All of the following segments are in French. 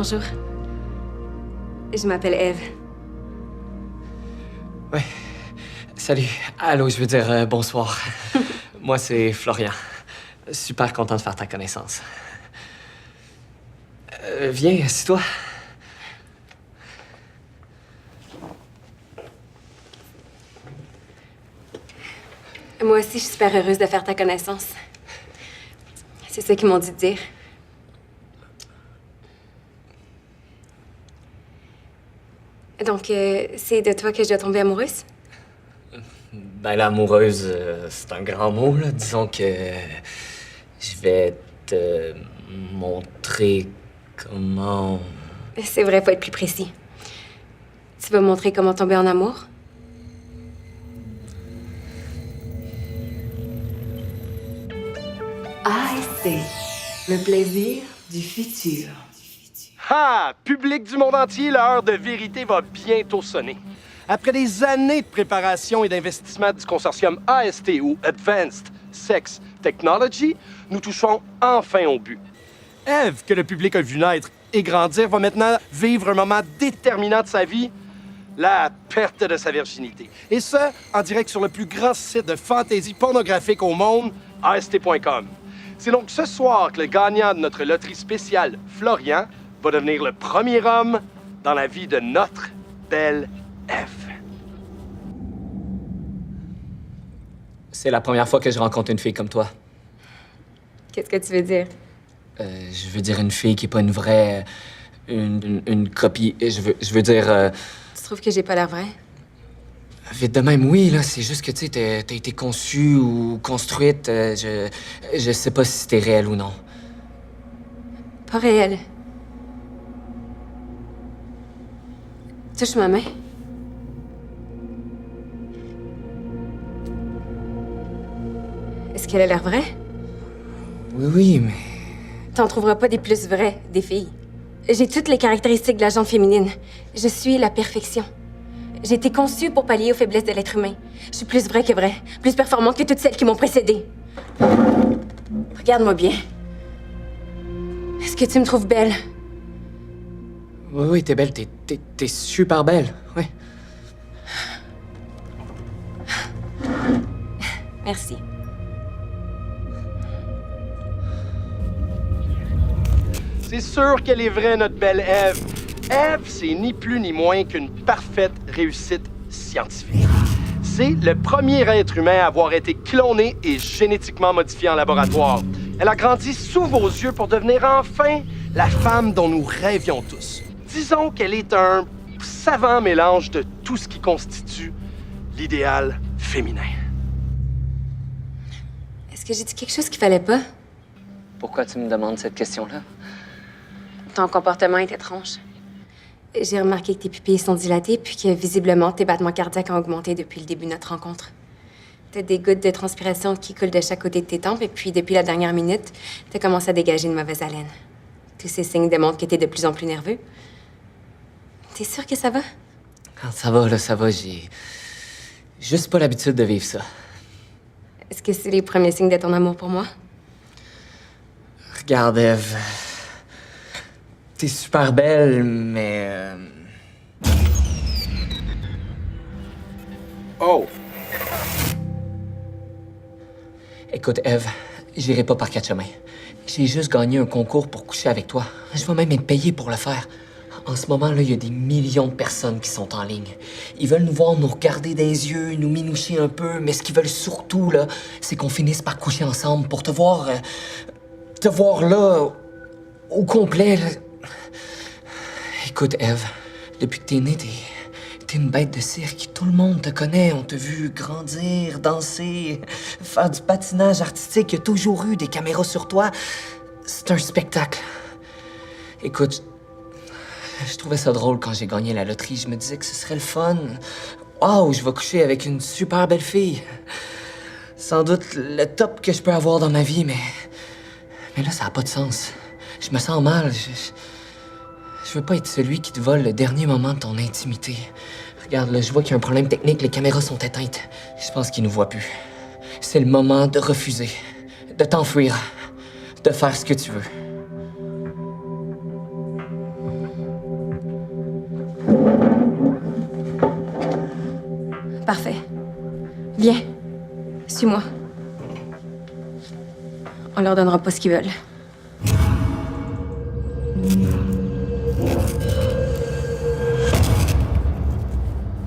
Bonjour. Je m'appelle Eve. Oui. Salut. Allô, je veux dire bonsoir. Moi, c'est Florian. Super content de faire ta connaissance. Viens, assis-toi. Moi aussi, je suis super heureuse de faire ta connaissance. C'est ça qu'ils m'ont dit de dire. Donc, c'est de toi que je dois tomber amoureuse? Ben, l'amoureuse, c'est un grand mot, là. Disons que je vais te montrer comment... C'est vrai, faut être plus précis. Tu vas me montrer comment tomber en amour? ASC, le plaisir du futur. Ah! Public du monde entier, l'heure de vérité va bientôt sonner. Après des années de préparation et d'investissement du consortium AST ou Advanced Sex Technology, nous touchons enfin au but. Eve, que le public a vu naître et grandir, va maintenant vivre un moment déterminant de sa vie, la perte de sa virginité. Et ce, en direct sur le plus grand site de fantaisie pornographique au monde, AST.com. C'est donc ce soir que le gagnant de notre loterie spéciale, Florian, va devenir le premier homme dans la vie de notre belle Eve. C'est la première fois que je rencontre une fille comme toi. Qu'est-ce que tu veux dire? Je veux dire une fille qui est pas une vraie... une copie. Je veux dire... Tu trouves que j'ai pas l'air vrai? Vite de même, oui, là. C'est juste que, tu sais, t'as été conçue ou construite. Je sais pas si c'était réel ou non. Pas réel. Touche ma main. Est-ce qu'elle a l'air vraie? Oui, oui, mais... T'en trouveras pas des plus vraies, des filles. J'ai toutes les caractéristiques de la gente féminine. Je suis la perfection. J'ai été conçue pour pallier aux faiblesses de l'être humain. Je suis plus vraie que vraie, plus performante que toutes celles qui m'ont précédée. Regarde-moi bien. Est-ce que tu me trouves belle? Oui, oui, t'es belle. T'es super belle, oui. Merci. C'est sûr qu'elle est vraie, notre belle Eve. Eve, c'est ni plus ni moins qu'une parfaite réussite scientifique. C'est le premier être humain à avoir été cloné et génétiquement modifié en laboratoire. Elle a grandi sous vos yeux pour devenir enfin la femme dont nous rêvions tous. Disons qu'elle est un savant mélange de tout ce qui constitue l'idéal féminin. Est-ce que j'ai dit quelque chose qu'il fallait pas? Pourquoi tu me demandes cette question-là? Ton comportement est étrange. J'ai remarqué que tes pupilles sont dilatées puis que visiblement tes battements cardiaques ont augmenté depuis le début de notre rencontre. T'as des gouttes de transpiration qui coulent de chaque côté de tes tempes et puis depuis la dernière minute, t'as commencé à dégager une mauvaise haleine. Tous ces signes démontrent que t'es de plus en plus nerveux. T'es sûr que ça va? Ah, ça va, là, ça va. J'ai juste pas l'habitude de vivre ça. Est-ce que c'est les premiers signes de ton amour pour moi? Regarde, Eve. T'es super belle, mais... Oh! Écoute, Eve, j'irai pas par quatre chemins. J'ai juste gagné un concours pour coucher avec toi. Je vais même être payé pour le faire. En ce moment, là, il y a des millions de personnes qui sont en ligne. Ils veulent nous voir nous regarder dans les yeux, nous minoucher un peu, mais ce qu'ils veulent surtout, là, c'est qu'on finisse par coucher ensemble pour te voir là, au complet, là. Écoute, Eve, depuis que t'es née, t'es une bête de cirque. Tout le monde te connaît. On t'a vu grandir, danser, faire du patinage artistique. Il y a toujours eu des caméras sur toi. C'est un spectacle. Écoute, je trouvais ça drôle quand j'ai gagné la loterie. Je me disais que ce serait le fun. Waouh, je vais coucher avec une super belle fille. Sans doute le top que je peux avoir dans ma vie, mais là, ça n'a pas de sens. Je me sens mal. Je veux pas être celui qui te vole le dernier moment de ton intimité. Regarde, là, je vois qu'il y a un problème technique. Les caméras sont éteintes. Je pense qu'ils nous voient plus. C'est le moment de refuser, de t'enfuir, de faire ce que tu veux. Parfait. Viens. Suis-moi. On leur donnera pas ce qu'ils veulent.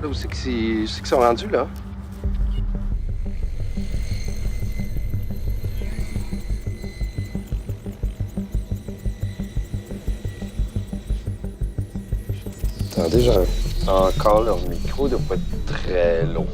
Là, où c'est qu'ils sont rendus, là? Attendez, genre, encore leur micro doit pas être très loin.